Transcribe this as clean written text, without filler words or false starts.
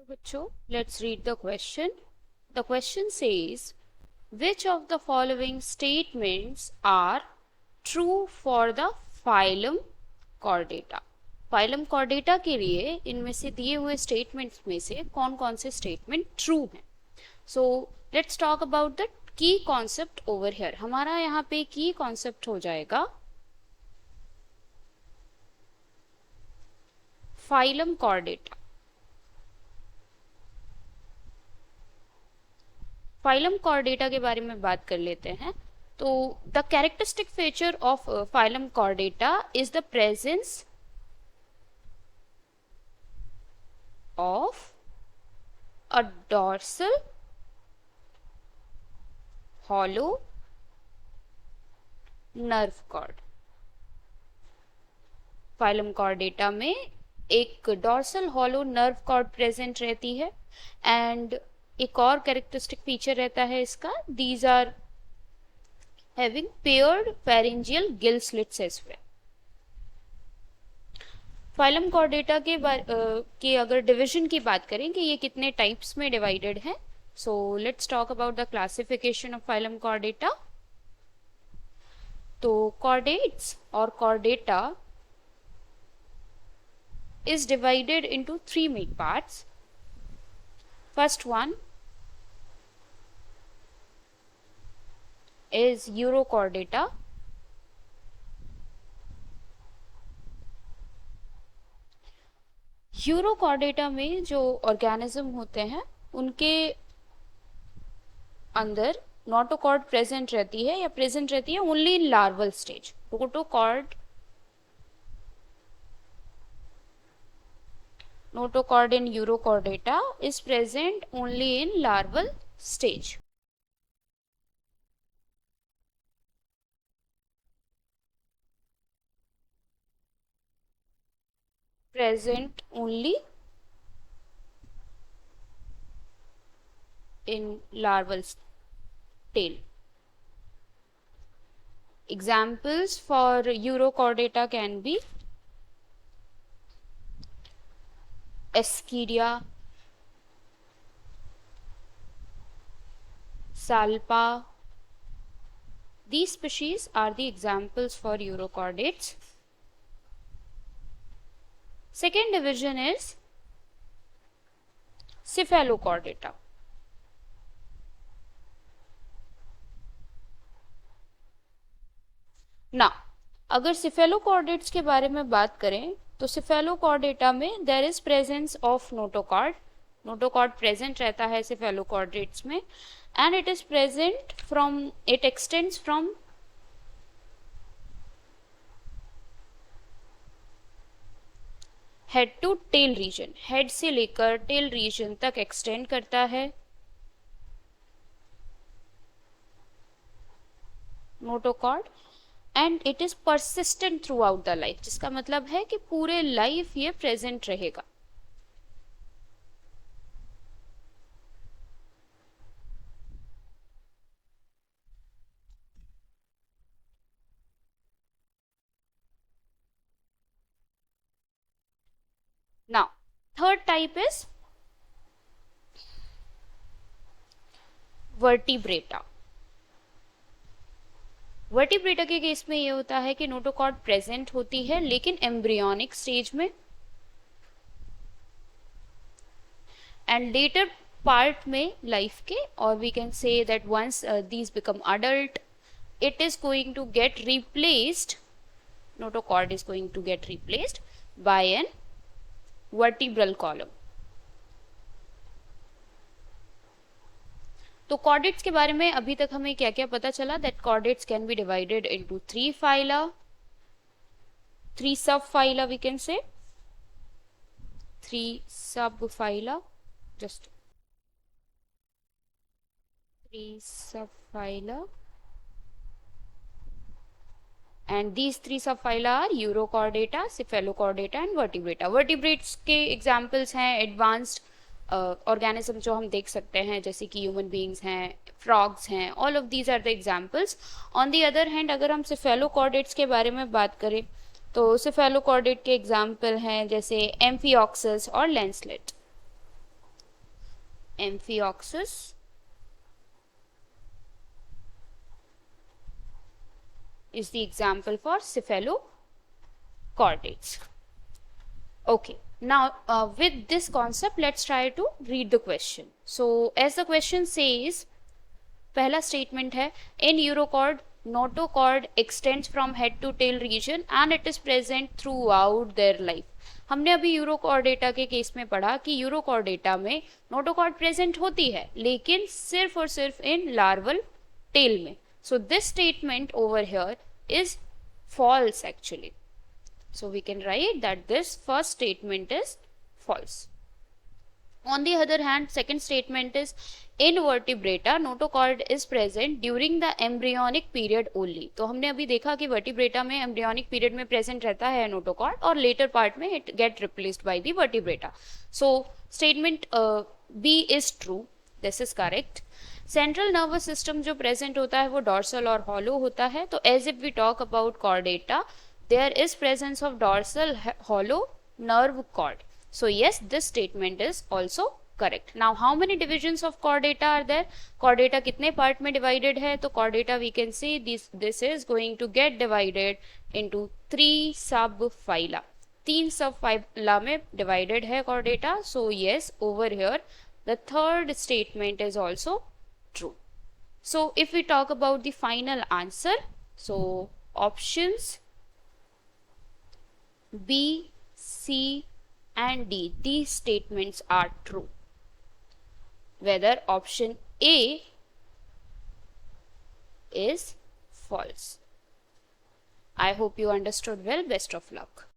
बच्चों, let's read the question. The question says, which of the following statements are true for the phylum Chordata? phylum Chordata के लिए इनमें से दिए हुए statements में से कौन कौन से statement true हैं? So let's talk about the key concept over here. हमारा यहाँ पे key concept हो जाएगा phylum Chordata. फाइलम कॉर्डेटा के बारे में बात कर लेते हैं. तो the characteristic feature of phylum chordata is the presence of a dorsal hollow nerve cord. Phylum chordata में एक dorsal hollow nerve cord present रहती है. एंड एक और कैरेक्टरिस्टिक फीचर रहता है इसका, these are having paired pharyngeal gill slits as well. Phylum chordata के अगर डिवीजन की बात करें कि ये कितने टाइप्स में डिवाइडेड है, so let's talk about the classification of phylum Chordata. तो कॉर्डेट्स और Chordata is divided into three main parts. First one is Urochordata. Urochordata में जो ऑर्गेनिज्म होते हैं उनके अंदर नोटोकॉर्ड प्रेजेंट रहती है या प्रेजेंट रहती है only in larval stage. Notochord in Urochordata is present only in larval stage. Present only in larval tail. Examples for Urochordata can be Escherichia, Salpa. These species are the examples for Urochordates. Second division is Cephalochordata. Now, अगर cephalochordates के बारे में बात करें तो cephalochordata में there is presence of notochord. notochord present रहता है cephalochordates में and it is present from, it extends from head to tail region. head से लेकर tail region तक extend करता है notochord and it is persistent throughout the life. जिसका मतलब है कि पूरे लाइफ ये प्रेजेंट रहेगा. Now, third type is vertebrata. Vertebrata के केस में ये होता है कि नोटोकॉर्ड प्रेजेंट होती है लेकिन एम्ब्रियोनिक स्टेज में, एंड लेटर पार्ट में लाइफ के, और we can say that once these become adult it is going to get replaced, notochord is going to get replaced by an vertebral column. तो chordates के बारे में अभी तक हमें क्या क्या पता चला, that chordates can be divided into three phyla, three subphyla, we can say three subphyla, just three subphyla, and these three subphyla are Urochordata, Cephalochordata and Vertebrata. Vertebrates के examples हैं advanced organism जो हम देख सकते हैं, जैसे कि human beings हैं, frogs हैं, all of these are the examples. On the other hand, अगर हम Cephalochordates के बारे में बात करें तो Cephalochordate के example हैं जैसे Amphioxus और Lancelet. Amphioxus is the example for cephalochordates. Okay, now with this concept, let's try to read the question. So, as the question says, पहला statement है, in urochord, notochord extends from head to tail region and it is present throughout their life. हमने अभी urochordata के case में पढ़ा कि urochordata में notochord present होती है, लेकिन सिर्फ और सिर्फ इन लार्वल टेल में. So this statement over here is false actually. So we can write that this first statement is false. On the other hand, second statement is in vertebrata notochord is present during the embryonic period only. तो हमने अभी देखा कि vertebrata में embryonic period में present रहता है notochord और later part में it get replaced by the vertebrata. So statement B is true. This is correct. Central nervous system जो प्रेजेंट होता है वो डॉर्सल और हॉलो होता है. तो as if we talk about chordata, there is presence of dorsal hollow nerve cord. So yes, this statement is also correct. Now how many divisions of chordata are there? Chordata कितने part में divided है? तो chordata we can say this is going to get divided into 3 subphyla. 3 subphyla में divided है chordata. So yes, over here the third statement is also true. So if we talk about the final answer, so options B, C and D, these statements are true. Whether option A is false. I hope you understood well. Best of luck.